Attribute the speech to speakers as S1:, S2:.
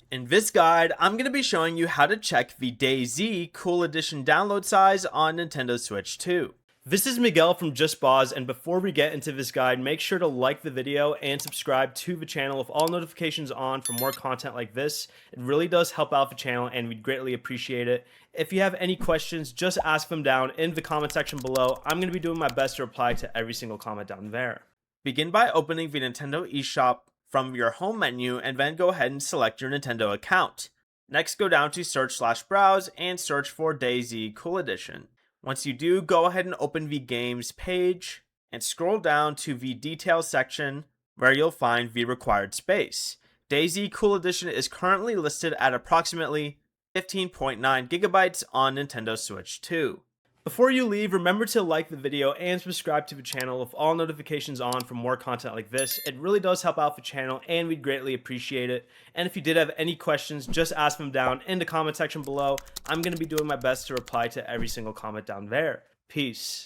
S1: In this guide, I'm going to be showing you how to check the DayZ Cool Edition download size on Nintendo Switch 2. This is Miguel from Just Pause, and before we get into this guide, make sure to like the video and subscribe to the channel with all notifications on for more content like this. It really does help out the channel and we'd greatly appreciate it. If you have any questions, just ask them down in the comment section below. I'm going to be doing my best to reply to every single comment down there. Begin by opening the Nintendo eShop from your home menu and then go ahead and select your Nintendo account. Next, go down to search/browse and search for DayZ Cool Edition. Once you do, go ahead and open the games page and scroll down to the details section where you'll find the required space. DayZ Cool Edition is currently listed at approximately 15.9 gigabytes on Nintendo Switch 2. Before you leave, remember to like the video and subscribe to the channel with all notifications on for more content like this. It really does help out the channel and we'd greatly appreciate it. And if you did have any questions, just ask them down in the comment section below. I'm going to be doing my best to reply to every single comment down there. Peace.